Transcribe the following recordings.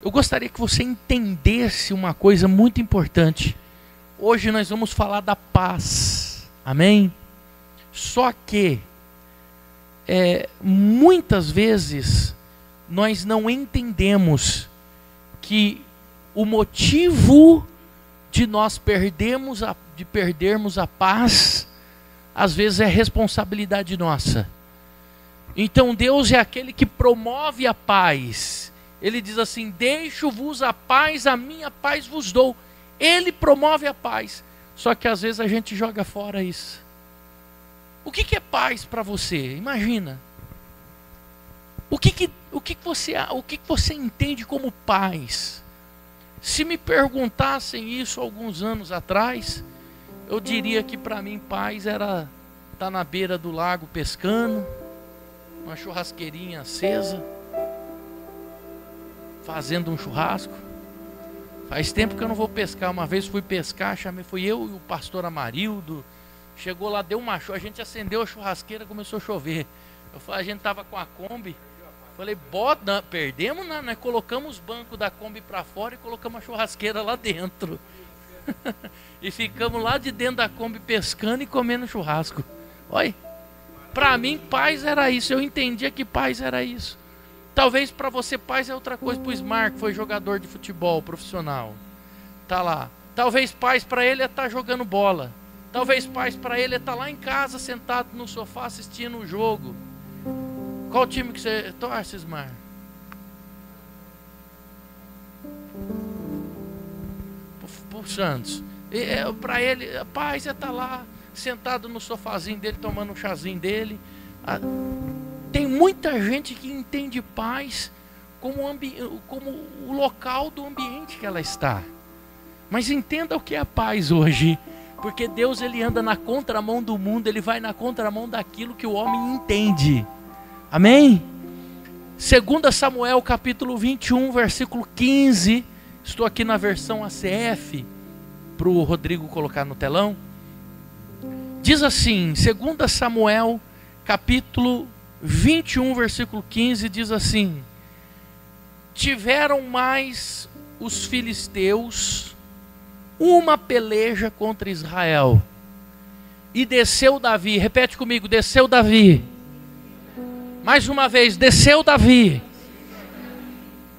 Eu gostaria que você entendesse uma coisa muito importante. Hoje nós vamos falar da paz, amém? Só que, muitas vezes, nós não entendemos que o motivo de nós perdermos a paz, às vezes é responsabilidade nossa. Então Deus é aquele que promove a paz. Ele diz assim: deixo-vos a paz, a minha paz vos dou. Ele promove a paz. Só que às vezes a gente joga fora isso. O que é paz para você? Imagina. O que você entende como paz? Se me perguntassem isso alguns anos atrás, eu diria que para mim paz era estar na beira do lago pescando, uma churrasqueirinha acesa, fazendo um churrasco. Faz tempo que eu não vou pescar. Uma vez fui pescar, fui eu e o pastor Amarildo. Chegou lá, deu uma chuva, a gente acendeu a churrasqueira, começou a chover. A gente estava com a Kombi. Falei, bota, perdemos, não, nós colocamos os bancos da Kombi para fora e colocamos a churrasqueira lá dentro. E ficamos lá de dentro da Kombi pescando e comendo churrasco. Olha, para mim paz era isso, eu entendia que paz era isso. Talvez para você paz é outra coisa. Para o Smar, que foi jogador de futebol profissional, tá lá. Talvez paz para ele é estar jogando bola. Talvez paz para ele é estar lá em casa, sentado no sofá, assistindo o jogo. Qual time que você torce, Smar? Pro Santos. Para ele, a paz é estar lá, sentado no sofazinho dele, tomando um chazinho dele. Tem muita gente que entende paz como o local do ambiente que ela está. Mas entenda o que é a paz hoje. Porque Deus, ele anda na contramão do mundo, ele vai na contramão daquilo que o homem entende. Amém? 2 Samuel capítulo 21, versículo 15. Estou aqui na versão ACF, para o Rodrigo colocar no telão. Diz assim, 2 Samuel capítulo 21, versículo 15, diz assim: tiveram mais os filisteus uma peleja contra Israel, e desceu Davi. Repete comigo: desceu Davi. Mais uma vez, desceu Davi.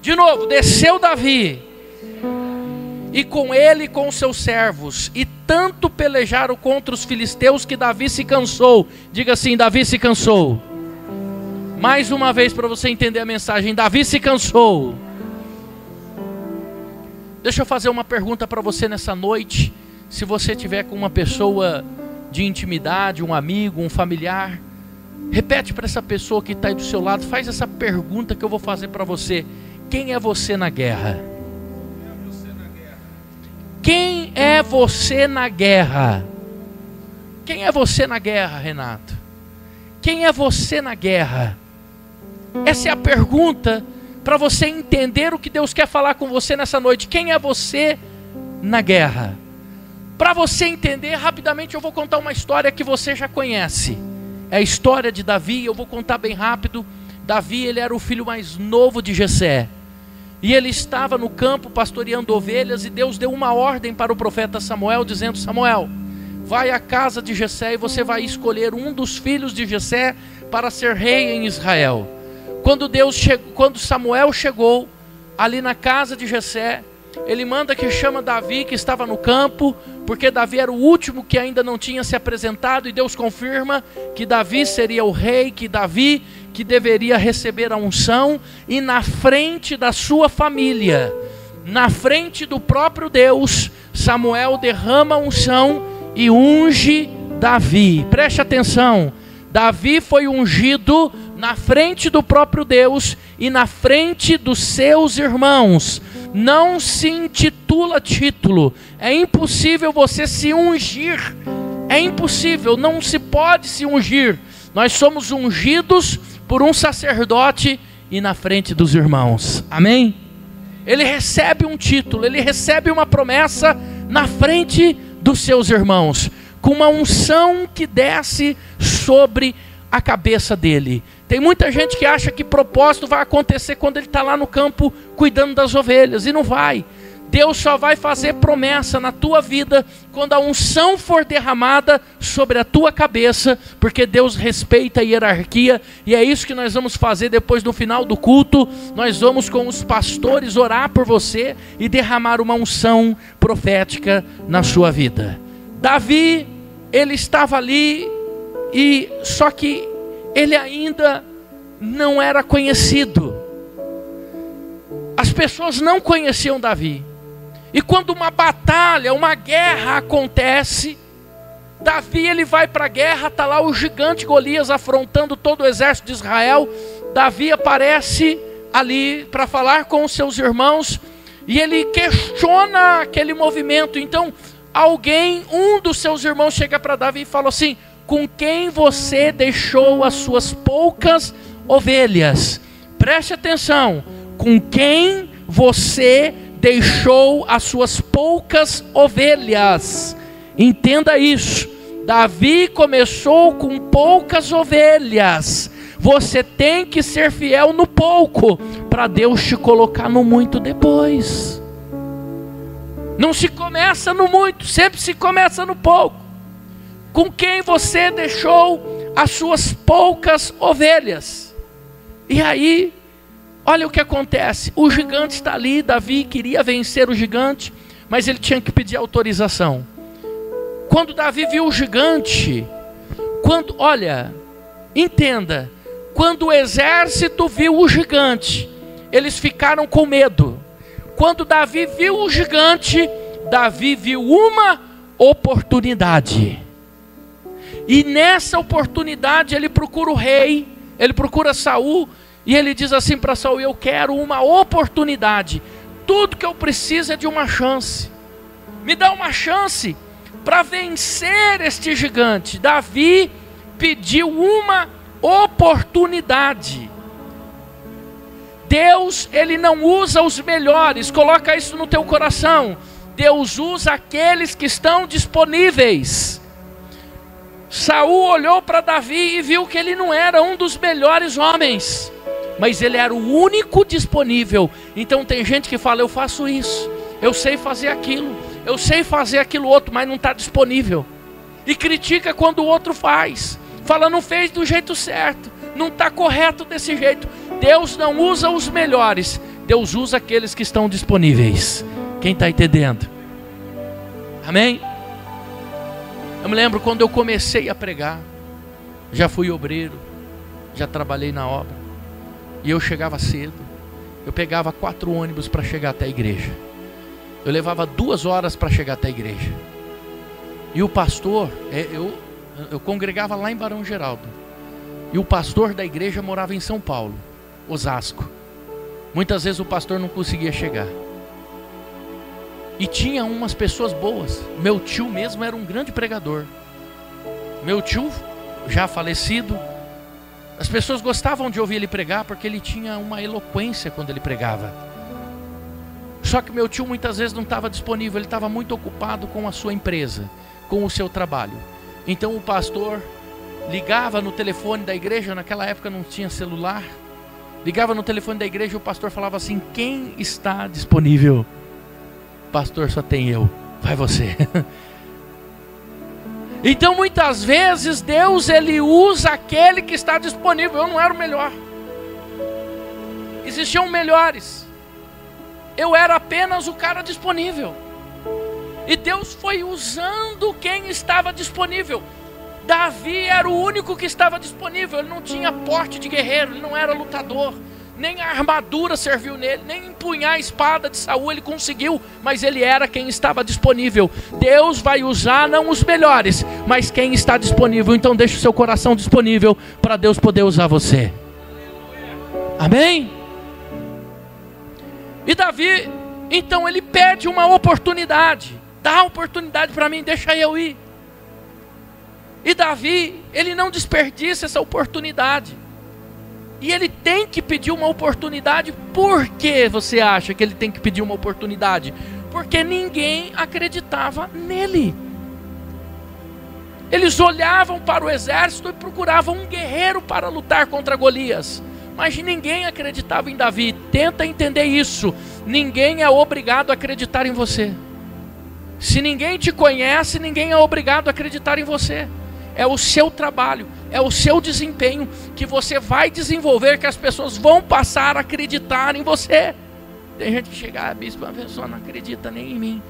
De novo, desceu Davi, e com ele e com seus servos, e tanto pelejaram contra os filisteus que Davi se cansou. Diga assim: Davi se cansou. Mais uma vez para você entender a mensagem: Davi se cansou. Deixa eu fazer uma pergunta para você nessa noite. Se você tiver com uma pessoa de intimidade, um amigo, um familiar, repete para essa pessoa que está aí do seu lado, faz essa pergunta que eu vou fazer para você: quem é você na guerra? Quem é você na guerra? Quem é você na guerra, Renato? Quem é você na guerra? Essa é a pergunta para você entender o que Deus quer falar com você nessa noite. Quem é você na guerra? Para você entender, rapidamente eu vou contar uma história que você já conhece. É a história de Davi. Eu vou contar bem rápido. Davi, ele era o filho mais novo de Jessé, e ele estava no campo pastoreando ovelhas, e Deus deu uma ordem para o profeta Samuel, dizendo: Samuel, vai à casa de Jessé e você vai escolher um dos filhos de Jessé para ser rei em Israel. Quando Samuel chegou ali na casa de Jessé, ele manda que chama Davi, que estava no campo, porque Davi era o último que ainda não tinha se apresentado, e Deus confirma que Davi seria o rei, que Davi que deveria receber a unção, e na frente da sua família, na frente do próprio Deus, Samuel derrama a unção e unge Davi. Preste atenção, Davi foi ungido na frente do próprio Deus e na frente dos seus irmãos. Não se intitula título. É impossível você se ungir. É impossível, não se pode se ungir. Nós somos ungidos por um sacerdote e na frente dos irmãos. Amém? Ele recebe um título, ele recebe uma promessa na frente dos seus irmãos, com uma unção que desce sobre a cabeça dele. Tem muita gente que acha que propósito vai acontecer quando ele está lá no campo cuidando das ovelhas, e não vai. Deus só vai fazer promessa na tua vida quando a unção for derramada sobre a tua cabeça, porque Deus respeita a hierarquia, e é isso que nós vamos fazer depois no final do culto. Nós vamos com os pastores orar por você e derramar uma unção profética na sua vida. Davi, ele estava ali, e só que ele ainda não era conhecido. As pessoas não conheciam Davi. E quando uma batalha, uma guerra acontece, Davi ele vai para a guerra, está lá o gigante Golias afrontando todo o exército de Israel. Davi aparece ali para falar com os seus irmãos, e ele questiona aquele movimento. Então um dos seus irmãos chega para Davi e fala assim: com quem você deixou as suas poucas ovelhas? Preste atenção, com quem você deixou as suas poucas ovelhas? Entenda isso. Davi começou com poucas ovelhas. Você tem que ser fiel no pouco, para Deus te colocar no muito depois. Não se começa no muito, sempre se começa no pouco. Com quem você deixou as suas poucas ovelhas? E aí, olha o que acontece. O gigante está ali. Davi queria vencer o gigante, mas ele tinha que pedir autorização. Quando Davi viu o gigante, entenda, quando o exército viu o gigante, eles ficaram com medo. Quando Davi viu o gigante, Davi viu uma oportunidade. E nessa oportunidade ele procura o rei, ele procura Saul, e ele diz assim para Saul: eu quero uma oportunidade. Tudo que eu preciso é de uma chance. Me dá uma chance para vencer este gigante. Davi pediu uma oportunidade. Deus, ele não usa os melhores. Coloca isso no teu coração. Deus usa aqueles que estão disponíveis. Saul olhou para Davi e viu que ele não era um dos melhores homens, mas ele era o único disponível. Então tem gente que fala: eu faço isso, eu sei fazer aquilo, eu sei fazer aquilo outro, mas não está disponível. E critica quando o outro faz. Fala: não fez do jeito certo, não está correto desse jeito. Deus não usa os melhores, Deus usa aqueles que estão disponíveis. Quem está entendendo? Amém? Eu me lembro quando eu comecei a pregar. Já fui obreiro, já trabalhei na obra, e eu chegava cedo. Eu pegava 4 ônibus para chegar até a igreja. Eu levava 2 horas para chegar até a igreja. E o pastor, eu congregava lá em Barão Geraldo, e o pastor da igreja morava em São Paulo, Osasco. Muitas vezes o pastor não conseguia chegar. E tinha umas pessoas boas. Meu tio mesmo era um grande pregador. Meu tio, já falecido, as pessoas gostavam de ouvir ele pregar, porque ele tinha uma eloquência quando ele pregava. Só que meu tio muitas vezes não estava disponível. Ele estava muito ocupado com a sua empresa, com o seu trabalho. Então o pastor ligava no telefone da igreja. Naquela época não tinha celular. Ligava no telefone da igreja e o pastor falava assim: quem está disponível? Pastor, só tem eu, vai você. Então muitas vezes Deus, ele usa aquele que está disponível. Eu não era o melhor, existiam melhores, eu era apenas o cara disponível. E Deus foi usando quem estava disponível. Davi era o único que estava disponível. Ele não tinha porte de guerreiro, ele não era lutador, nem a armadura serviu nele, nem empunhar a espada de Saul ele conseguiu, mas ele era quem estava disponível. Deus vai usar não os melhores, mas quem está disponível. Então deixe o seu coração disponível para Deus poder usar você. Amém? E Davi, então ele pede uma oportunidade. Dá a oportunidade para mim, deixa eu ir. E Davi, ele não desperdiça essa oportunidade. E ele tem que pedir uma oportunidade. Por que você acha que ele tem que pedir uma oportunidade? Porque ninguém acreditava nele. Eles olhavam para o exército e procuravam um guerreiro para lutar contra Golias. Mas ninguém acreditava em Davi. Tenta entender isso. Ninguém é obrigado a acreditar em você. Se ninguém te conhece, ninguém é obrigado a acreditar em você. É o seu trabalho, é o seu desempenho que você vai desenvolver, que as pessoas vão passar a acreditar em você. Tem gente que chega, bispo, a pessoa não acredita nem em mim.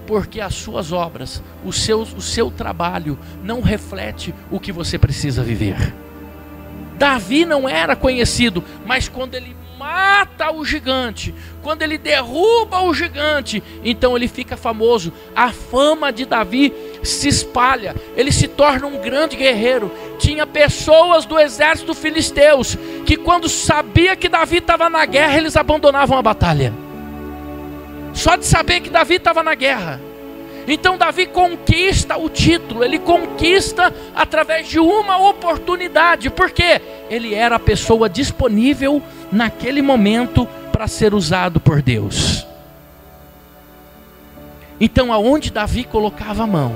Porque as suas obras, o seu trabalho não reflete o que você precisa viver. Davi não era conhecido, mas quando ele mata o gigante, quando ele derruba o gigante, então ele fica famoso. A fama de Davi se espalha, ele se torna um grande guerreiro. Tinha pessoas do exército filisteus que, quando sabia que Davi estava na guerra, eles abandonavam a batalha. Só de saber que Davi estava na guerra. Então Davi conquista o título, ele conquista através de uma oportunidade. Por quê? Ele era a pessoa disponível naquele momento para ser usado por Deus. Então aonde Davi colocava a mão,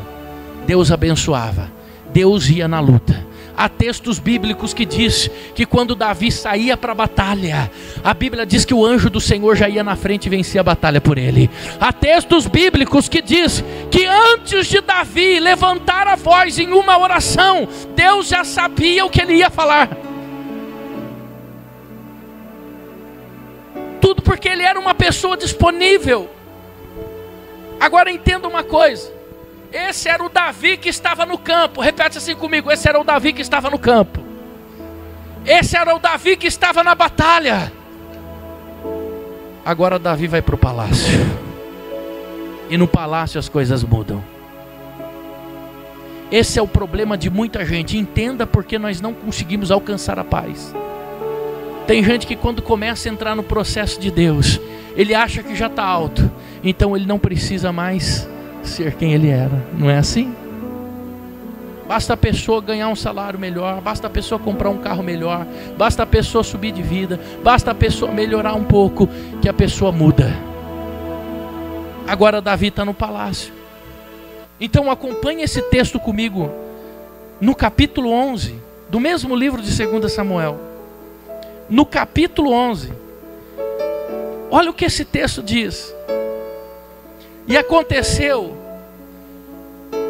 Deus abençoava, Deus ia na luta. Há textos bíblicos que diz que quando Davi saía para a batalha, a Bíblia diz que o anjo do Senhor já ia na frente e vencia a batalha por ele. Há textos bíblicos que diz que antes de Davi levantar a voz em uma oração, Deus já sabia o que ele ia falar. Tudo porque ele era uma pessoa disponível. Agora entenda uma coisa. Esse era o Davi que estava no campo. Repete assim comigo: esse era o Davi que estava no campo. Esse era o Davi que estava na batalha. Agora Davi vai para o palácio. E no palácio as coisas mudam. Esse é o problema de muita gente. Entenda porque nós não conseguimos alcançar a paz. Tem gente que, quando começa a entrar no processo de Deus, ele acha que já está alto, então ele não precisa mais ser quem ele era. Não é assim? Basta a pessoa ganhar um salário melhor, basta a pessoa comprar um carro melhor, basta a pessoa subir de vida, basta a pessoa melhorar um pouco, que a pessoa muda. Agora Davi está no palácio. Então acompanhe esse texto comigo no capítulo 11 do mesmo livro de 2 Samuel. No capítulo 11, olha o que esse texto diz. E aconteceu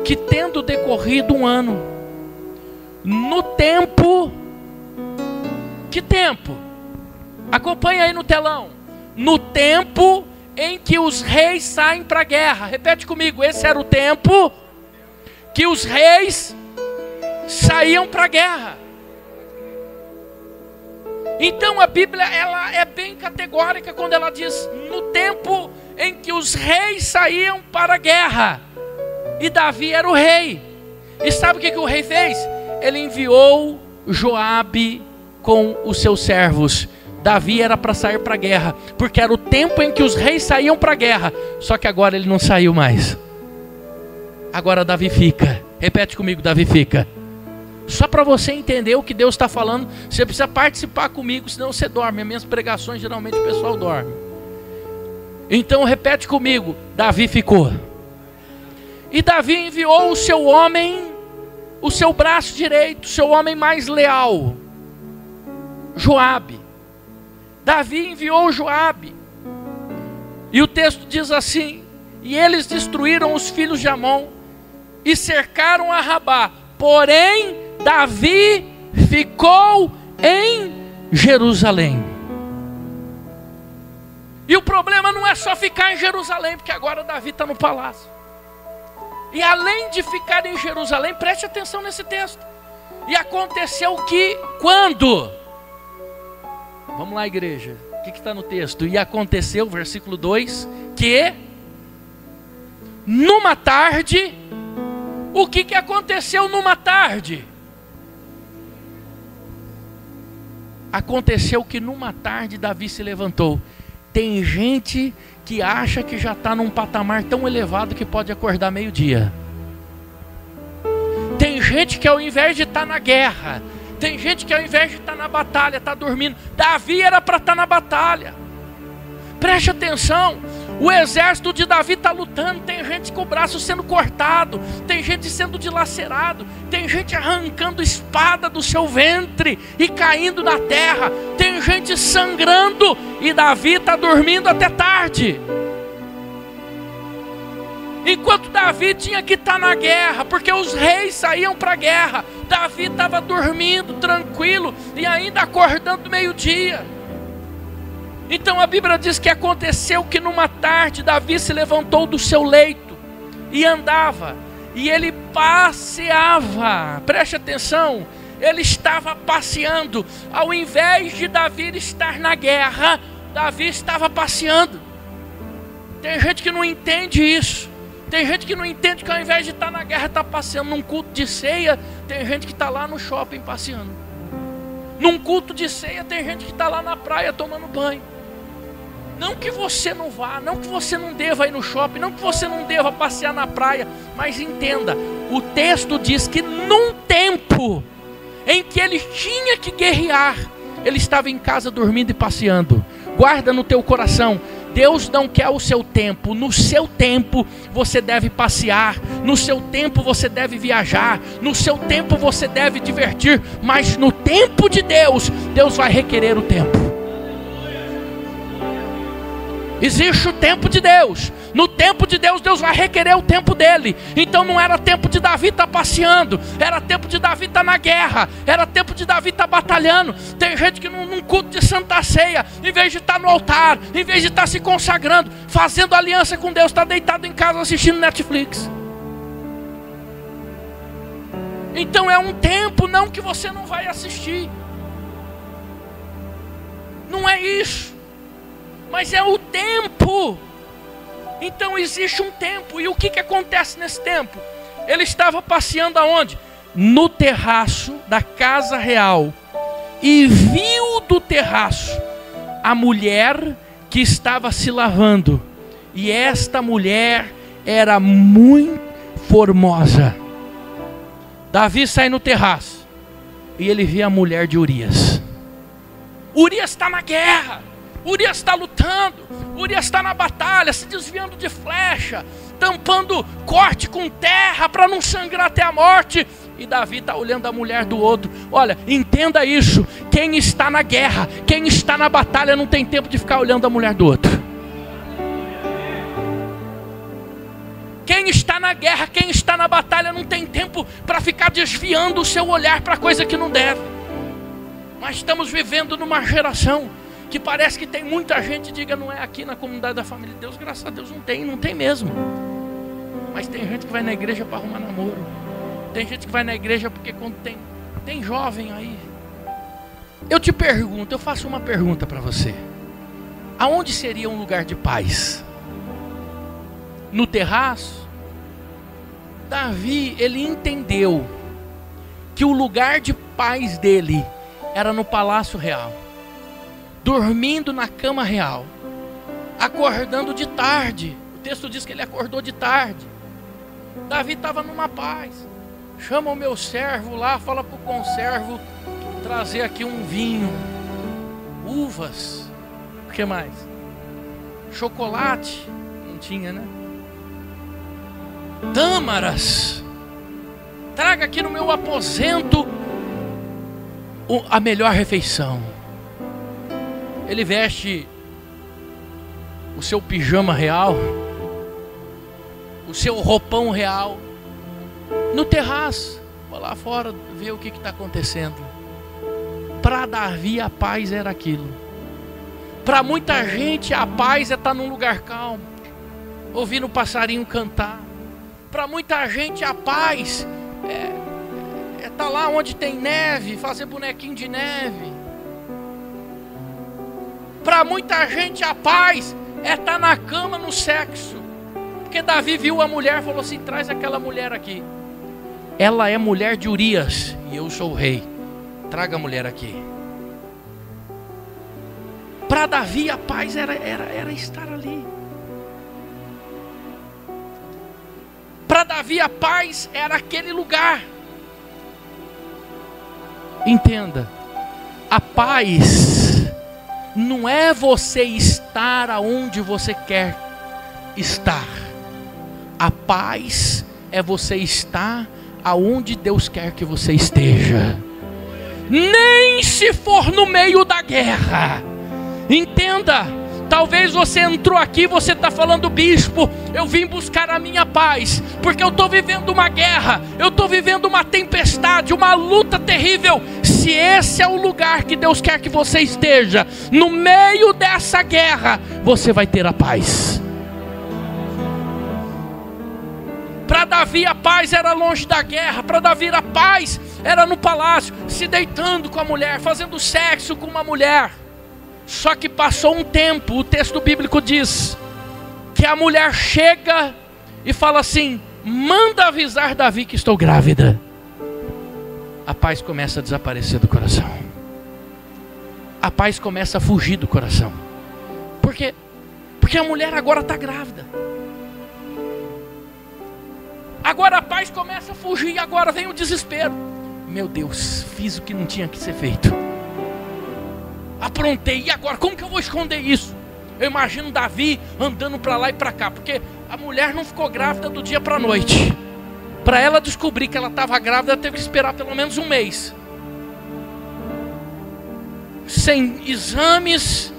que, tendo decorrido um ano, no tempo, que tempo? Acompanha aí no telão. No tempo em que os reis saem para a guerra. Repete comigo: esse era o tempo que os reis saíam para a guerra. Então a Bíblia, ela é bem categórica quando ela diz no tempo em que os reis saíam para a guerra. E Davi era o rei. E sabe o que o rei fez? Ele enviou Joabe com os seus servos. Davi era para sair para a guerra, porque era o tempo em que os reis saíam para a guerra. Só que agora ele não saiu mais. Agora Davi fica. Repete comigo: Davi fica. Só para você entender o que Deus está falando, você precisa participar comigo, senão você dorme. As minhas pregações, geralmente o pessoal dorme. Então repete comigo: Davi ficou. E Davi enviou o seu homem, o seu braço direito, o seu homem mais leal, Joabe. Davi enviou Joabe. E o texto diz assim: e eles destruíram os filhos de Amon e cercaram a Rabá. Porém Davi ficou em Jerusalém. E o problema não é só ficar em Jerusalém, porque agora Davi está no palácio. E além de ficar em Jerusalém, preste atenção nesse texto. E aconteceu que, quando? Vamos lá, igreja. O que está no texto? E aconteceu, versículo 2, que numa tarde. O que aconteceu numa tarde? Aconteceu que numa tarde Davi se levantou. Tem gente que acha que já está num patamar tão elevado que pode acordar meio-dia. Tem gente que, ao invés de estar na guerra, tem gente que, ao invés de estar na batalha, está dormindo. Davi era para estar na batalha. Preste atenção: O exército de Davi está lutando, tem gente com o braço sendo cortado, tem gente sendo dilacerado, tem gente arrancando espada do seu ventre e caindo na terra, tem gente sangrando e Davi está dormindo até tarde. Enquanto Davi tinha que estar na guerra, porque os reis saíam para a guerra, Davi estava dormindo tranquilo e ainda acordando meio-dia. Então a Bíblia diz que aconteceu que numa tarde Davi se levantou do seu leito e andava, e ele passeava. Preste atenção, ele estava passeando. Ao invés de Davi estar na guerra, Davi estava passeando. Tem gente que não entende isso. Tem gente que não entende que ao invés de estar na guerra, está passeando. Num culto de ceia, tem gente que está lá no shopping passeando. Num culto de ceia, tem gente que está lá na praia tomando banho. Não que você não vá, não que você não deva ir no shopping, não que você não deva passear na praia, mas entenda, o texto diz que num tempo em que ele tinha que guerrear, ele estava em casa dormindo e passeando. Guarda no teu coração, Deus não quer o seu tempo. No seu tempo você deve passear, no seu tempo você deve viajar, no seu tempo você deve divertir, mas no tempo de Deus, Deus vai requerer o tempo. Existe o tempo de Deus. No tempo de Deus, Deus vai requerer o tempo dele. Então não era tempo de Davi estar passeando, era tempo de Davi estar na guerra, era tempo de Davi estar batalhando. Tem gente que num culto de Santa Ceia, em vez de estar no altar, em vez de estar se consagrando, fazendo aliança com Deus, está deitado em casa assistindo Netflix. Então é um tempo não que você não vai assistir. Não é isso, mas é o tempo. Então existe um tempo. E o que acontece nesse tempo? Ele estava passeando aonde? No terraço da casa real. E viu do terraço a mulher que estava se lavando. E esta mulher era muito formosa. Davi sai no terraço e ele vê a mulher de Urias. Urias está na guerra, Urias está lutando, Urias está na batalha, se desviando de flecha, tampando corte com terra para não sangrar até a morte. E Davi está olhando a mulher do outro. Olha, entenda isso, quem está na guerra, quem está na batalha não tem tempo de ficar olhando a mulher do outro. Quem está na guerra, quem está na batalha não tem tempo para ficar desviando o seu olhar para coisa que não deve. Mas estamos vivendo numa geração que parece que tem muita gente, diga, não é aqui na comunidade da família de Deus, graças a Deus não tem mesmo. Mas tem gente que vai na igreja para arrumar namoro. Tem gente que vai na igreja porque quando tem jovem aí. Eu te pergunto, eu faço uma pergunta para você. Aonde seria um lugar de paz? No terraço? Davi, ele entendeu que o lugar de paz dele era no palácio real, dormindo na cama real, acordando de tarde. O texto diz que ele acordou de tarde. Davi estava numa paz. Chama o meu servo lá, fala para o conservo trazer aqui um vinho, uvas, o que mais? Chocolate, não tinha, né? Tâmaras, traga aqui no meu aposento a melhor refeição. Ele veste o seu pijama real, o seu roupão real, no terraço, vai lá fora ver o que está acontecendo. Para Davi a paz era aquilo. Para muita gente a paz é estar num lugar calmo, ouvindo o passarinho cantar. Para muita gente a paz é estar lá onde tem neve, fazer bonequinho de neve. Para muita gente a paz é estar na cama no sexo. Porque Davi viu a mulher e falou assim, traz aquela mulher aqui. Ela é mulher de Urias e eu sou o rei. Traga a mulher aqui. Para Davi a paz era estar ali. Para Davi a paz era aquele lugar. Entenda, a paz não é você estar aonde você quer estar. A paz é você estar aonde Deus quer que você esteja. Nem se for no meio da guerra. Entenda, talvez você entrou aqui, você está falando: bispo, eu vim buscar a minha paz, porque eu estou vivendo uma guerra, eu estou vivendo uma tempestade, uma luta terrível. Se esse é o lugar que Deus quer que você esteja, no meio dessa guerra, você vai ter a paz. Para Davi a paz era longe da guerra. Para Davi a paz era no palácio, se deitando com a mulher, fazendo sexo com uma mulher. Só que passou um tempo, o texto bíblico diz que a mulher chega e fala assim: manda avisar Davi que estou grávida. A paz começa a desaparecer do coração. A paz começa a fugir do coração. Por quê? Porque a mulher agora está grávida. Agora a paz começa a fugir e agora vem o desespero. Meu Deus, fiz o que não tinha que ser feito. Aprontei, e agora? Como que eu vou esconder isso? Eu imagino Davi andando para lá e para cá, porque a mulher não ficou grávida do dia para a noite. Para ela descobrir que ela estava grávida, ela teve que esperar pelo menos um mês. Sem exames,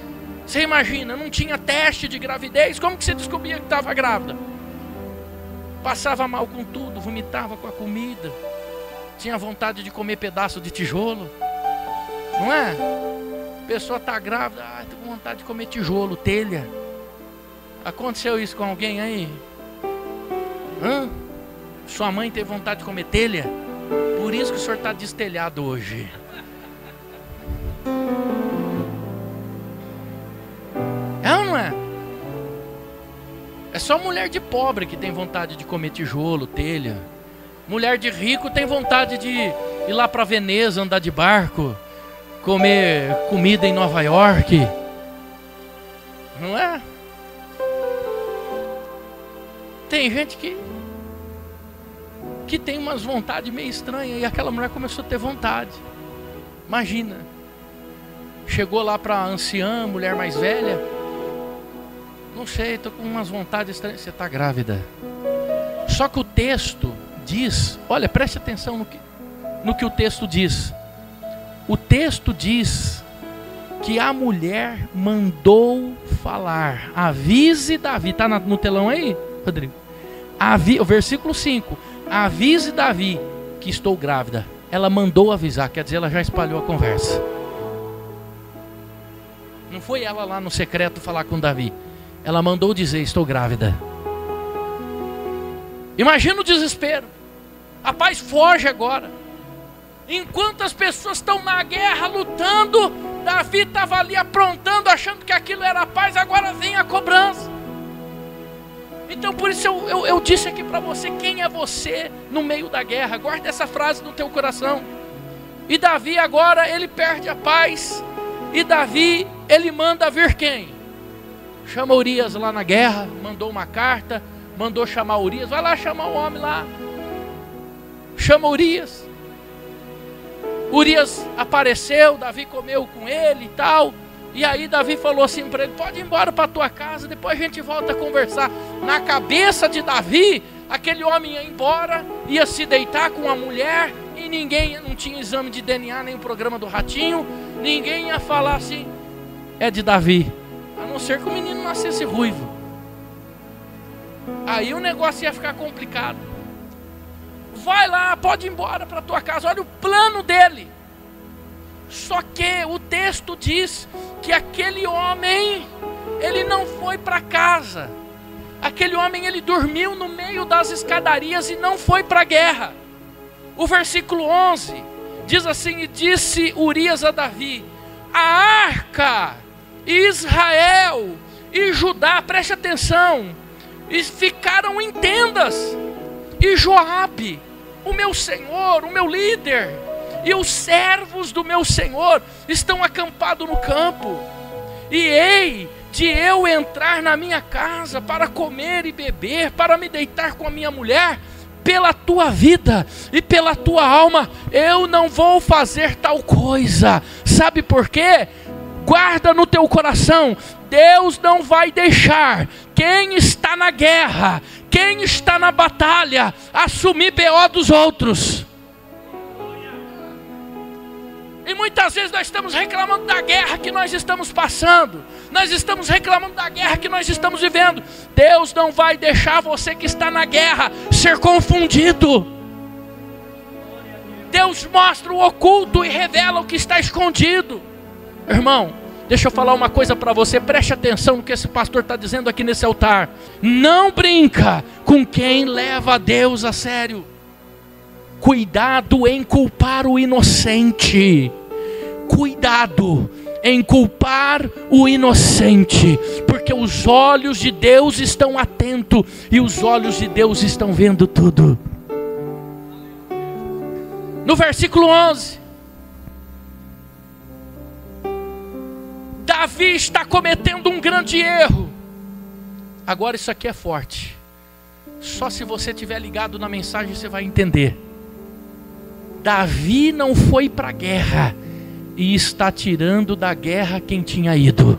você imagina, não tinha teste de gravidez, como que você descobria que estava grávida? Passava mal com tudo, vomitava com a comida, tinha vontade de comer pedaço de tijolo, não é? A pessoa está grávida, estou com vontade de comer tijolo, telha. Aconteceu isso com alguém aí? Sua mãe teve vontade de comer telha? Por isso que o senhor está destelhado hoje. É ou não é? É só mulher de pobre que tem vontade de comer tijolo, telha. Mulher de rico tem vontade de ir lá para Veneza, andar de barco, comer comida em Nova York. Não é? Tem gente que tem umas vontades meio estranhas, e aquela mulher começou a ter vontade. Imagina, chegou lá para a anciã, mulher mais velha: não sei, estou com umas vontades estranhas. Você está grávida. Só que o texto diz, olha, preste atenção no que o texto diz. O texto diz que a mulher mandou falar: avise Davi. Está no telão aí, Rodrigo? O versículo 5: avise Davi que estou grávida. Ela mandou avisar, quer dizer, ela já espalhou a conversa. Não foi ela lá no secreto falar com Davi. Ela mandou dizer: estou grávida. Imagina o desespero. A paz foge agora. Enquanto as pessoas estão na guerra lutando, Davi estava ali aprontando, achando que aquilo era a paz. Agora vem a cobrança. Então por isso eu disse aqui para você: quem é você no meio da guerra? Guarda essa frase no teu coração. E Davi agora, ele perde a paz. E Davi, ele manda vir quem? Chama Urias lá na guerra, mandou uma carta, mandou chamar Urias. Vai lá chamar o homem lá. Chama Urias. Urias apareceu, Davi comeu com ele e tal. E aí Davi falou assim para ele: pode ir embora para a tua casa, depois a gente volta a conversar. Na cabeça de Davi, aquele homem ia embora, ia se deitar com a mulher, e ninguém, não tinha exame de DNA, nem o programa do ratinho, ninguém ia falar assim: é de Davi. A não ser que o menino nascesse ruivo. Aí o negócio ia ficar complicado. Vai lá, pode ir embora para a tua casa. Olha o plano dele. Só que o texto diz que aquele homem, ele não foi para casa. Aquele homem, ele dormiu no meio das escadarias e não foi para a guerra. O versículo 11 diz assim: e disse Urias a Davi: a arca, Israel e Judá, preste atenção, e ficaram em tendas, e Joabe, o meu senhor, o meu líder, e os servos do meu senhor estão acampados no campo. E hei de eu entrar na minha casa para comer e beber, para me deitar com a minha mulher. Pela tua vida e pela tua alma, eu não vou fazer tal coisa. Sabe por quê? guarda no teu coração, Deus não vai deixar quem está na guerra, quem está na batalha, assumir BO dos outros. E muitas vezes nós estamos reclamando da guerra que nós estamos passando, nós estamos reclamando da guerra que nós estamos vivendo. Deus não vai deixar você que está na guerra ser confundido. Deus mostra o oculto e revela o que está escondido. Irmão, deixa eu falar uma coisa para você, preste atenção no que esse pastor está dizendo aqui nesse altar. Não brinca com quem leva a Deus a sério. Cuidado em culpar o inocente. Cuidado em culpar o inocente, porque os olhos de Deus estão atentos e os olhos de Deus estão vendo tudo. No versículo 11, Davi está cometendo um grande erro. Agora isso aqui é forte. Só se você estiver ligado na mensagem você vai entender. Davi não foi para a guerra e está tirando da guerra quem tinha ido.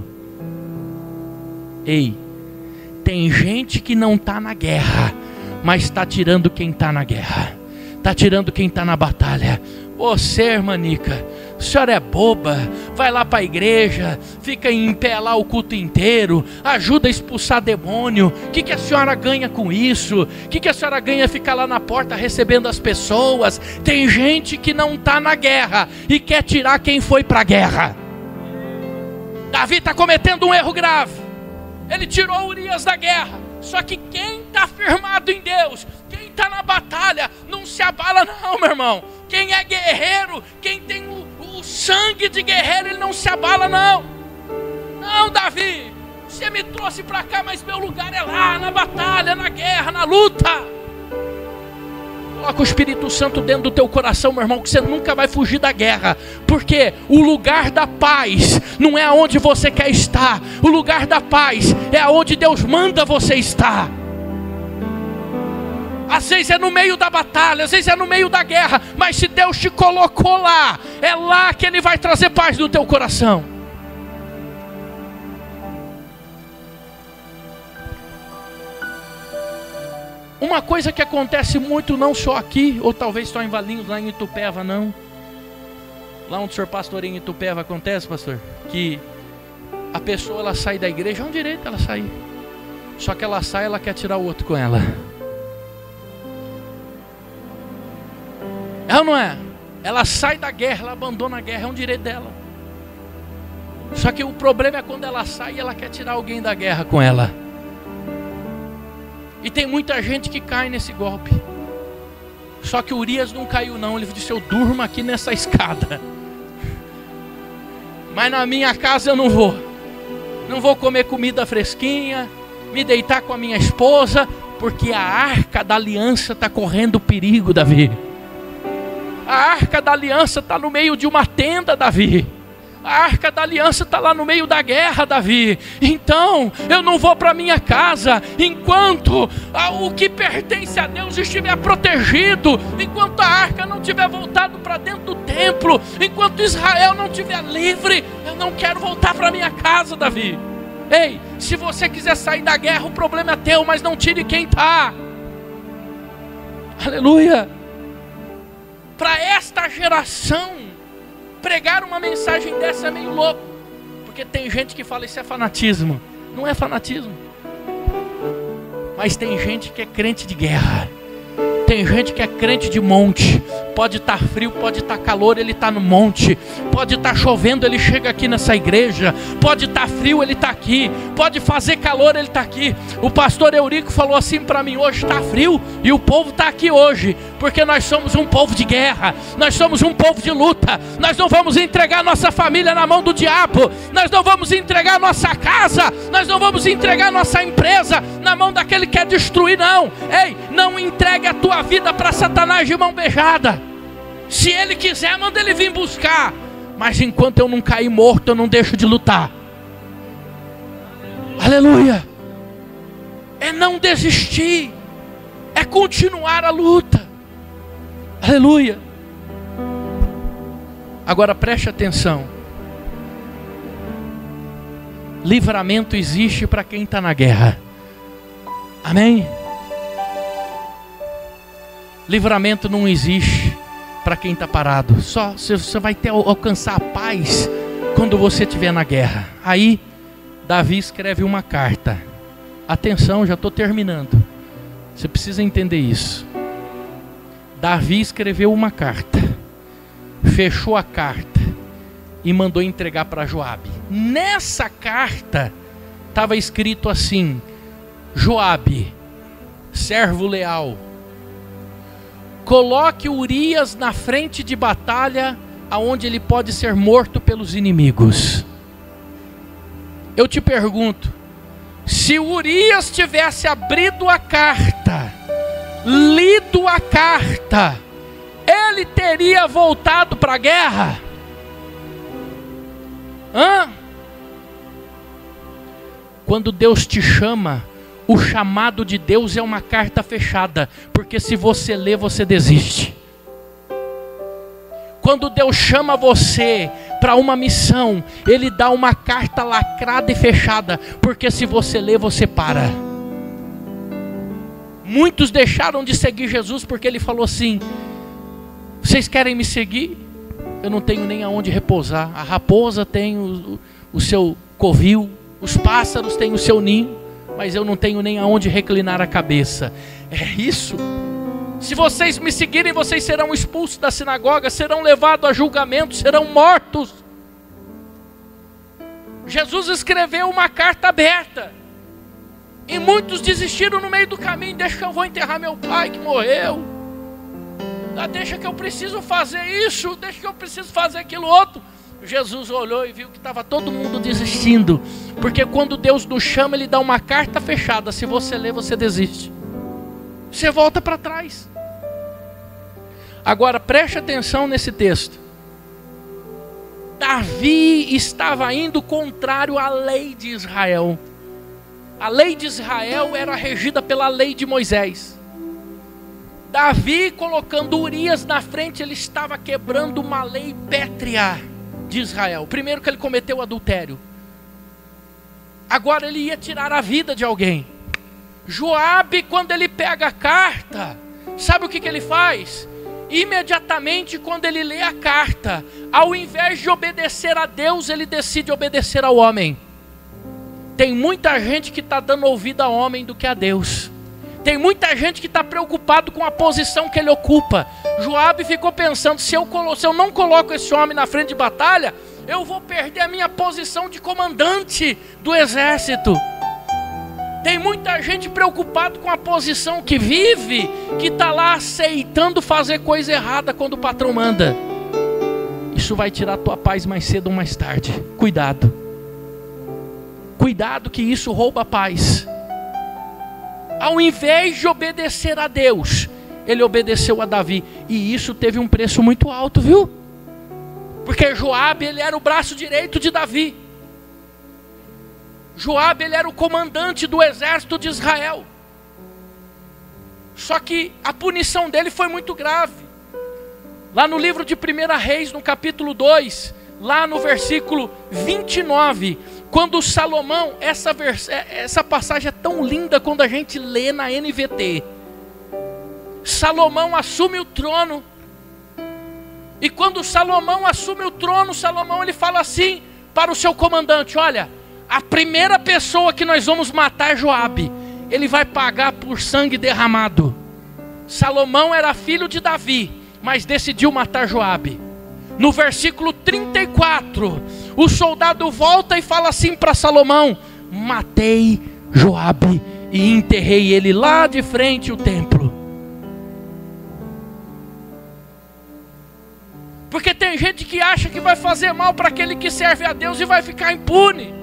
Ei, tem gente que não está na guerra, mas está tirando quem está na guerra, está tirando quem está na batalha. Você, irmãnica, a senhora é boba, vai lá para a igreja, fica em pé lá o culto inteiro, ajuda a expulsar demônio. O que a senhora ganha com isso? O que a senhora ganha ficar lá na porta recebendo as pessoas? Tem gente que não está na guerra e quer tirar quem foi para a guerra. Davi está cometendo um erro grave. Ele tirou Urias da guerra. Só que quem está firmado em Deus, quem está na batalha, não se abala não, meu irmão. Quem é guerreiro, quem tem o sangue de guerreiro, ele não se abala não. Não, Davi, você me trouxe para cá, mas meu lugar é lá, na batalha, na guerra, na luta. Coloca o Espírito Santo dentro do teu coração, meu irmão, que você nunca vai fugir da guerra. Porque o lugar da paz não é aonde você quer estar. O lugar da paz é aonde Deus manda você estar. Às vezes é no meio da batalha, às vezes é no meio da guerra, mas se Deus te colocou lá, é lá que Ele vai trazer paz no teu coração. Uma coisa que acontece muito, não só aqui, ou talvez só em Valinhos, lá em Itupeva, não. Lá onde o senhor pastoreia em Itupeva acontece, pastor, que a pessoa ela sai da igreja, é um direito ela sair. Só que ela sai, ela quer tirar o outro com ela. É ou não é? Ela sai da guerra, ela abandona a guerra, é um direito dela. Só que o problema é quando ela sai e ela quer tirar alguém da guerra com ela. E tem muita gente que cai nesse golpe. Só que Urias não caiu não, ele disse: eu durmo aqui nessa escada, mas na minha casa eu não vou. Não vou comer comida fresquinha, me deitar com a minha esposa, porque a arca da aliança está correndo perigo, Davi. A arca da aliança está no meio de uma tenda, Davi. A arca da aliança está lá no meio da guerra, Davi. Então eu não vou para minha casa enquanto o que pertence a Deus estiver protegido, enquanto a arca não estiver voltado para dentro do templo, enquanto Israel não estiver livre, eu não quero voltar para minha casa, Davi. Ei, se você quiser sair da guerra, o problema é teu, mas não tire quem está. Aleluia. Para esta geração, pregar uma mensagem dessa é meio louco, porque tem gente que fala isso é fanatismo. Não é fanatismo, mas tem gente que é crente de guerra. Tem gente que é crente de monte. Pode estar frio, pode estar calor, ele está no monte. Pode estar chovendo, ele chega aqui nessa igreja. Pode estar frio, ele está aqui. Pode fazer calor, ele está aqui. O pastor Eurico falou assim para mim: hoje está frio e o povo está aqui hoje, porque nós somos um povo de guerra. Nós somos um povo de luta. Nós não vamos entregar nossa família na mão do diabo. Nós não vamos entregar nossa casa. Nós não vamos entregar nossa empresa na mão daquele que quer destruir, não. Ei, não entregue a tua vida para Satanás de mão beijada. Se ele quiser, manda ele vir buscar. Mas enquanto eu não cair morto, eu não deixo de lutar. Aleluia. É não desistir. É continuar a luta. Aleluia. Agora preste atenção. livramento existe para quem está na guerra. Amém? Livramento não existe para quem está parado. Só você vai alcançar a paz quando você estiver na guerra. Aí Davi escreve uma carta. Atenção, já estou terminando. Você precisa entender isso. Davi escreveu uma carta, fechou a carta e mandou entregar para Joabe. Nessa carta estava escrito assim: Joabe, servo leal, coloque Urias na frente de batalha, aonde ele pode ser morto pelos inimigos. Eu te pergunto, se Urias tivesse abrido a carta, lido a carta, ele teria voltado para a guerra? Quando Deus te chama, o chamado de Deus é uma carta fechada, porque se você ler, você desiste. Quando Deus chama você para uma missão, Ele dá uma carta lacrada e fechada, porque se você ler, você para. Muitos deixaram de seguir Jesus porque Ele falou assim: vocês querem me seguir? Eu não tenho nem aonde repousar. A raposa tem o seu covil, os pássaros têm o seu ninho, mas eu não tenho nem aonde reclinar a cabeça. É isso. Se vocês me seguirem, vocês serão expulsos da sinagoga, serão levados a julgamento, serão mortos. Jesus escreveu uma carta aberta, e muitos desistiram no meio do caminho. Deixa que eu vou enterrar meu pai que morreu, deixa que eu preciso fazer isso, deixa que eu preciso fazer aquilo outro. Jesus olhou e viu que estava todo mundo desistindo, porque quando Deus nos chama, Ele dá uma carta fechada. Se você ler, você desiste, você volta para trás. Agora preste atenção nesse texto. Davi estava indo contrário à lei de Israel. A lei de Israel era regida pela lei de Moisés. Davi, colocando Urias na frente, ele estava quebrando uma lei pétrea de Israel. Primeiro, que ele cometeu adultério. Agora ele ia tirar a vida de alguém. Joabe, quando ele pega a carta, sabe o que ele faz? Imediatamente, quando ele lê a carta, ao invés de obedecer a Deus, ele decide obedecer ao homem. Tem muita gente que está dando ouvido ao homem do que a Deus. Tem muita gente que está preocupado com a posição que ele ocupa. Joabe ficou pensando: se eu não coloco esse homem na frente de batalha, eu vou perder a minha posição de comandante do exército. Tem muita gente preocupada com a posição que vive, que está lá aceitando fazer coisa errada quando o patrão manda. Isso vai tirar a tua paz mais cedo ou mais tarde. Cuidado. Cuidado, que isso rouba a paz. Ao invés de obedecer a Deus, ele obedeceu a Davi. E isso teve um preço muito alto, viu? Porque Joabe, ele era o braço direito de Davi. Joabe, ele era o comandante do exército de Israel. Só que a punição dele foi muito grave. Lá no livro de 1 Reis, no capítulo 2, lá no versículo 29, quando Salomão, essa passagem é tão linda quando a gente lê na NVT. Salomão assume o trono. E quando Salomão assume o trono, Salomão ele fala assim para o seu comandante: olha, a primeira pessoa que nós vamos matar é Joabe. Ele vai pagar por sangue derramado. Salomão era filho de Davi, mas decidiu matar Joabe. No versículo 34, o soldado volta e fala assim para Salomão: matei Joabe e enterrei ele lá de frente ao templo. Porque tem gente que acha que vai fazer mal para aquele que serve a Deus e vai ficar impune.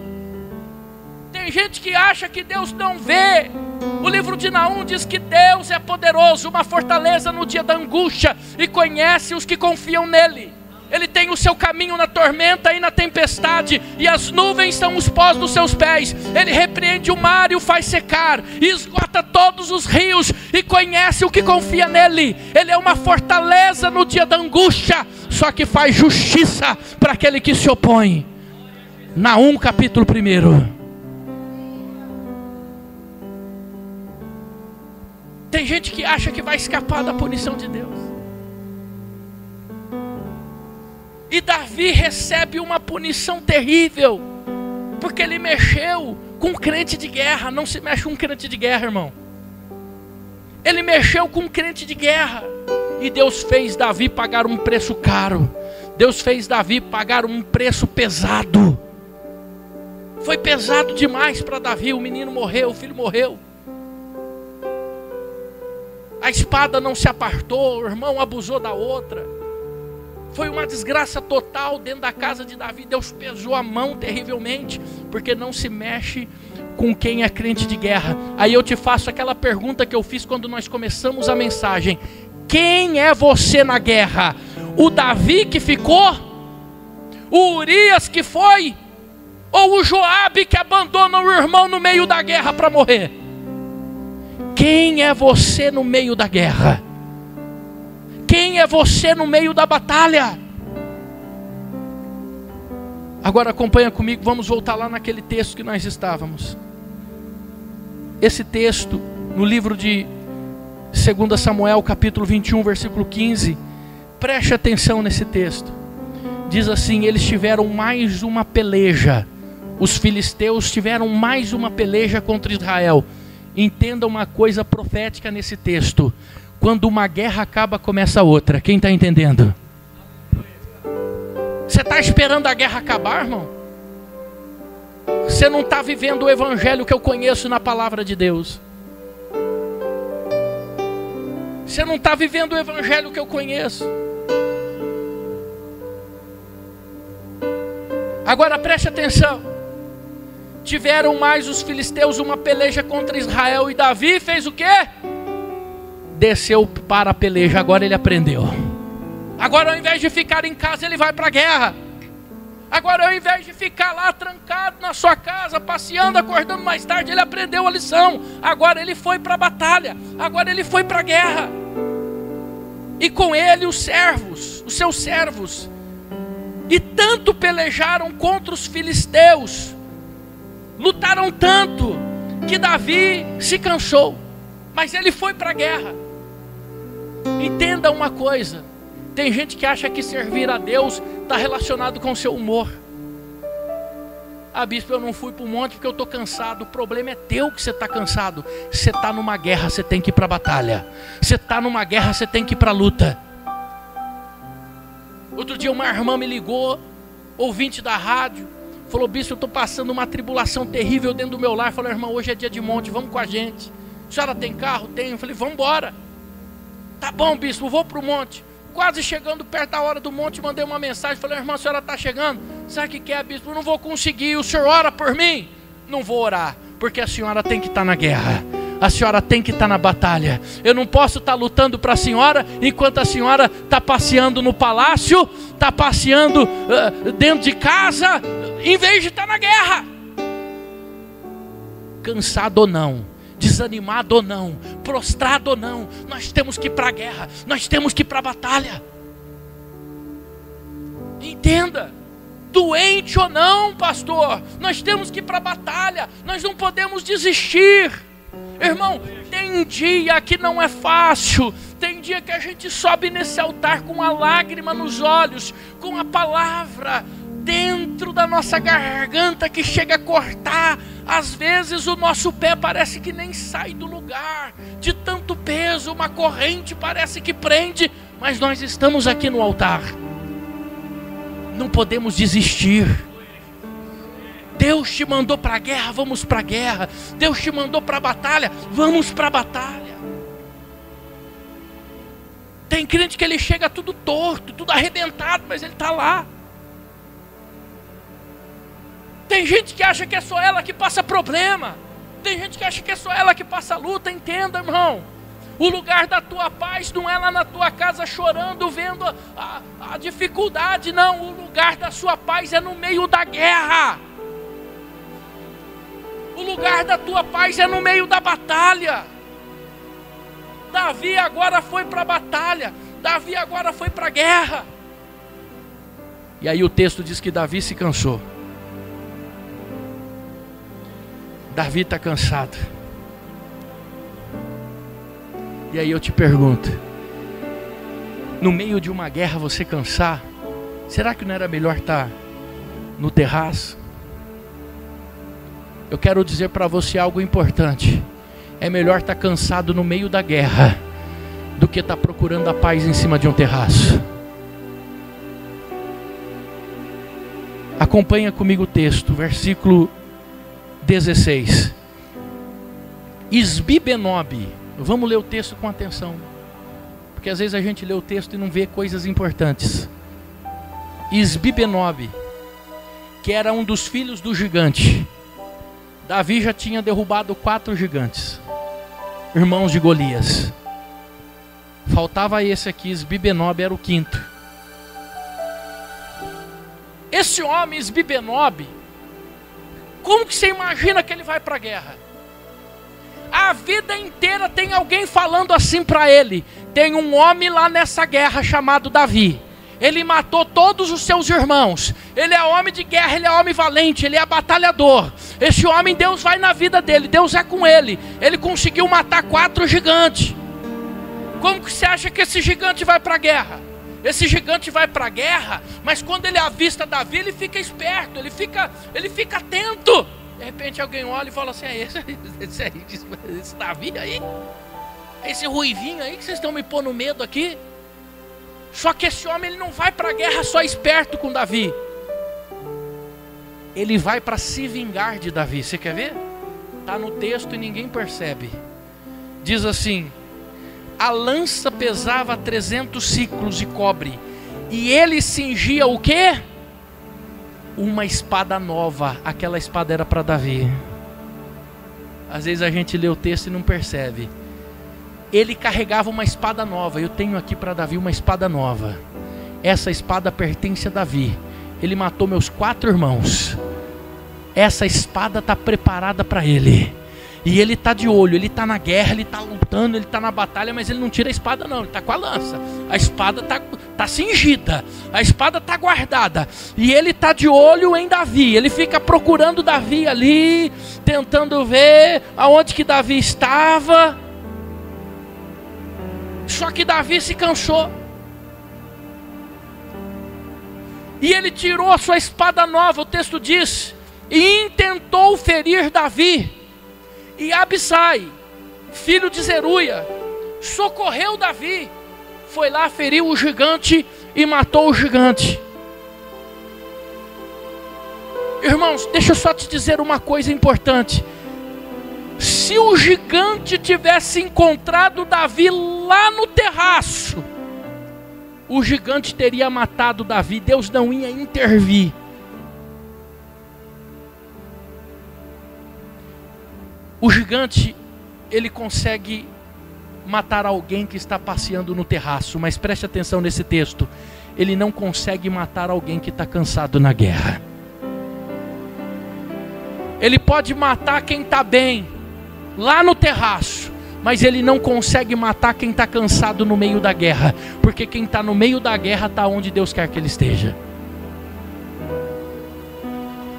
Tem gente que acha que Deus não vê. O livro de Naum diz que Deus é poderoso, uma fortaleza no dia da angústia, e conhece os que confiam nele. Ele tem o seu caminho na tormenta e na tempestade, e as nuvens são os pós dos seus pés. Ele repreende o mar e o faz secar, e esgota todos os rios, e conhece o que confia nele. Ele é uma fortaleza no dia da angústia, só que faz justiça para aquele que se opõe. Naum capítulo 1. Tem gente que acha que vai escapar da punição de Deus. E Davi recebe uma punição terrível, porque ele mexeu com crente de guerra. Não se mexe com crente de guerra, irmão. Ele mexeu com crente de guerra. E Deus fez Davi pagar um preço caro. Deus fez Davi pagar um preço pesado. Foi pesado demais para Davi. O menino morreu, o filho morreu. A espada não se apartou, o irmão abusou da outra. Foi uma desgraça total dentro da casa de Davi. Deus pesou a mão terrivelmente, porque não se mexe com quem é crente de guerra. Aí eu te faço aquela pergunta que eu fiz quando nós começamos a mensagem: quem é você na guerra? O Davi que ficou? O Urias que foi? Ou o Joabe que abandona o irmão no meio da guerra para morrer? Quem é você no meio da guerra? Quem é você no meio da batalha? Agora acompanha comigo, vamos voltar lá naquele texto que nós estávamos. Esse texto, no livro de 2 Samuel, capítulo 21, versículo 15. Preste atenção nesse texto. Diz assim: eles tiveram mais uma peleja. Os filisteus tiveram mais uma peleja contra Israel. Entenda uma coisa profética nesse texto: quando uma guerra acaba, começa outra. Quem está entendendo? Você está esperando a guerra acabar, irmão? Você não está vivendo o evangelho que eu conheço na palavra de Deus. Você não está vivendo o evangelho que eu conheço. Agora preste atenção. Tiveram mais os filisteus uma peleja contra Israel, e Davi fez o quê? Desceu para a peleja. Agora ele aprendeu. Agora, ao invés de ficar em casa, ele vai para a guerra. Agora, ao invés de ficar lá trancado na sua casa, passeando, acordando mais tarde, ele aprendeu a lição. Agora ele foi para a batalha. Agora ele foi para a guerra. E com ele os servos, os seus servos. E tanto pelejaram contra os filisteus, lutaram tanto, que Davi se cansou. Mas ele foi para a guerra. Entenda uma coisa: tem gente que acha que servir a Deus está relacionado com o seu humor. Ah, bispo, eu não fui para o monte porque eu estou cansado. O problema é teu que você está cansado. Você está numa guerra, você tem que ir para a batalha. Você está numa guerra, você tem que ir para a luta. Outro dia uma irmã me ligou, ouvinte da rádio, falou: bispo, eu estou passando uma tribulação terrível dentro do meu lar. Falou: irmã, hoje é dia de monte, vamos com a gente. A senhora tem carro? Tenho. Eu falei: vamos embora. Tá bom, bispo, vou para o monte. Quase chegando perto da hora do monte, mandei uma mensagem, falei: irmã, a senhora está chegando? Sabe o que é, bispo? Eu não vou conseguir. O senhor ora por mim? Não vou orar, porque a senhora tem que estar na guerra. A senhora tem que estar na batalha. Eu não posso estar lutando para a senhora enquanto a senhora está passeando no palácio, está passeando dentro de casa, em vez de estar na guerra. Cansado ou não, desanimado ou não, prostrado ou não, nós temos que ir para a guerra, nós temos que ir para a batalha. Entenda, doente ou não, pastor, nós temos que ir para a batalha, nós não podemos desistir. Irmão, tem dia que não é fácil, tem dia que a gente sobe nesse altar com a lágrima nos olhos, com a palavra dentro da nossa garganta que chega a cortar. Às vezes o nosso pé parece que nem sai do lugar, de tanto peso, uma corrente parece que prende, mas nós estamos aqui no altar. Não podemos desistir. Deus te mandou para a guerra, vamos para a guerra. Deus te mandou para a batalha, vamos para a batalha. Tem crente que ele chega tudo torto, tudo arrebentado, mas ele está lá. Tem gente que acha que é só ela que passa problema. Tem gente que acha que é só ela que passa luta. Entenda, irmão, o lugar da tua paz não é lá na tua casa chorando, vendo a dificuldade. Não, o lugar da sua paz é no meio da guerra. O lugar da tua paz é no meio da batalha. Davi agora foi para a batalha. Davi agora foi para a guerra. E aí o texto diz que Davi se cansou. Davi está cansado. E aí eu te pergunto, no meio de uma guerra você cansar, será que não era melhor estar no terraço? Eu quero dizer para você algo importante. É melhor estar cansado no meio da guerra do que estar procurando a paz em cima de um terraço. Acompanha comigo o texto, versículo 16. Isbi-Benob. Vamos ler o texto com atenção, porque às vezes a gente lê o texto e não vê coisas importantes. Isbi-Benob, que era um dos filhos do gigante. Davi já tinha derrubado 4 gigantes, irmãos de Golias. Faltava esse aqui, Isbi-Benob era o 5º. Esse homem, Isbi-Benob, como que você imagina que ele vai para a guerra? A vida inteira tem alguém falando assim para ele. Tem um homem lá nessa guerra chamado Davi. Ele matou todos os seus irmãos. Ele é homem de guerra, ele é homem valente, ele é batalhador. Esse homem, Deus vai na vida dele, Deus é com ele. Ele conseguiu matar 4 gigantes. Como que você acha que esse gigante vai para a guerra? Esse gigante vai para a guerra, mas quando ele avista Davi, ele fica esperto, ele fica atento. De repente alguém olha e fala assim: é esse Davi aí? Esse ruivinho aí que vocês estão me pondo medo aqui? Só que esse homem, ele não vai para a guerra só esperto com Davi. Ele vai para se vingar de Davi. Você quer ver? Está no texto e ninguém percebe. Diz assim: a lança pesava 300 ciclos de cobre, e ele cingia o quê? Uma espada nova. Aquela espada era para Davi. Às vezes a gente lê o texto e não percebe. Ele carregava uma espada nova. Eu tenho aqui para Davi uma espada nova. Essa espada pertence a Davi. Ele matou meus 4 irmãos. Essa espada está preparada para ele. E ele está de olho, ele está na guerra, ele está lutando, ele está na batalha, mas ele não tira a espada não, ele está com a lança. A espada está cingida, a espada está guardada. E ele está de olho em Davi, ele fica procurando Davi ali, tentando ver aonde que Davi estava. Só que Davi se cansou. E ele tirou a sua espada nova, o texto diz, e intentou ferir Davi. E Abisai, filho de Zeruia, socorreu Davi, foi lá, feriu o gigante e matou o gigante. Irmãos, deixa eu só te dizer uma coisa importante. Se o gigante tivesse encontrado Davi lá no terraço, o gigante teria matado Davi, Deus não ia intervir. O gigante, ele consegue matar alguém que está passeando no terraço, mas preste atenção nesse texto, ele não consegue matar alguém que está cansado na guerra. Ele pode matar quem está bem, lá no terraço, mas ele não consegue matar quem está cansado no meio da guerra, porque quem está no meio da guerra está onde Deus quer que ele esteja.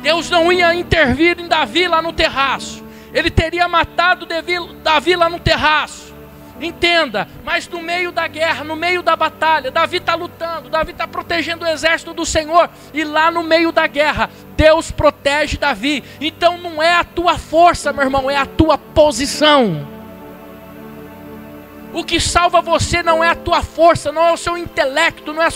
Deus não ia intervir em Davi lá no terraço, ele teria matado Davi lá no terraço. Entenda, mas no meio da guerra, no meio da batalha, Davi está lutando, Davi está protegendo o exército do Senhor, e lá no meio da guerra, Deus protege Davi. Então não é a tua força, meu irmão, é a tua posição. O que salva você não é a tua força, não é o seu intelecto, não é a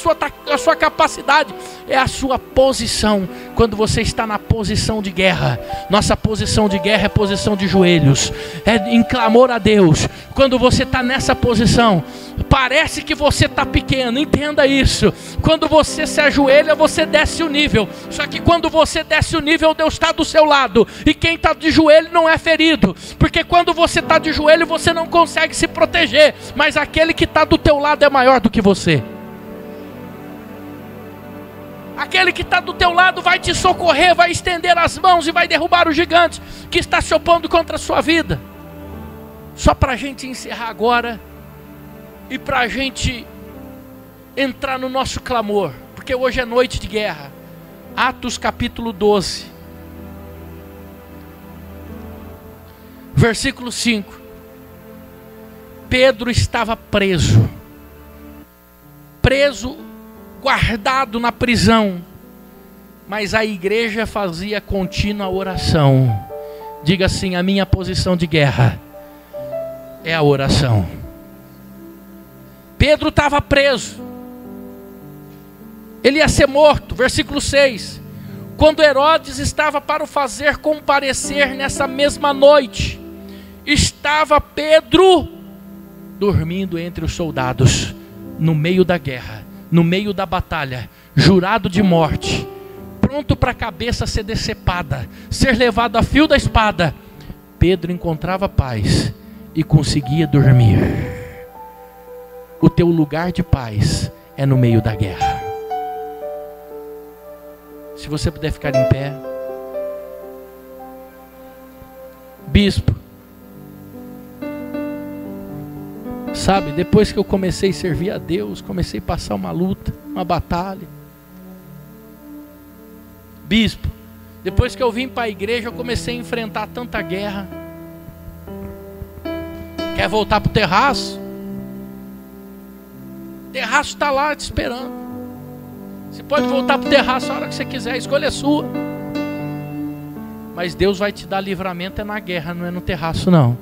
sua capacidade, é a sua posição. Quando você está na posição de guerra, nossa posição de guerra é posição de joelhos, é em clamor a Deus. Quando você está nessa posição, parece que você está pequeno, entenda isso. Quando você se ajoelha, você desce o nível. Só que quando você desce o nível, Deus está do seu lado. E quem está de joelho não é ferido. Porque quando você está de joelho, você não consegue se proteger. Mas aquele que está do teu lado é maior do que você. Aquele que está do teu lado vai te socorrer, vai estender as mãos e vai derrubar o gigante que está se opondo contra a sua vida. Só para a gente encerrar agora, e para a gente entrar no nosso clamor, porque hoje é noite de guerra. Atos capítulo 12. Versículo 5. Pedro estava preso, guardado na prisão, mas a igreja fazia contínua oração. Diga assim: a minha posição de guerra é a oração. Pedro estava preso, ele ia ser morto. Versículo 6. Quando Herodes estava para o fazer comparecer nessa mesma noite, estava Pedro dormindo entre os soldados, no meio da guerra, no meio da batalha, jurado de morte, pronto para a cabeça ser decepada, ser levado a fio da espada. Pedro encontrava paz e conseguia dormir. O teu lugar de paz é no meio da guerra. Se você puder ficar em pé. Bispo, sabe, depois que eu comecei a servir a Deus, comecei a passar uma luta, uma batalha. Bispo, depois que eu vim para a igreja, eu comecei a enfrentar tanta guerra. Quer voltar para o terraço? O terraço está lá te esperando. Você pode voltar para o terraço a hora que você quiser, a escolha é sua. Mas Deus vai te dar livramento é na guerra, não é no terraço não.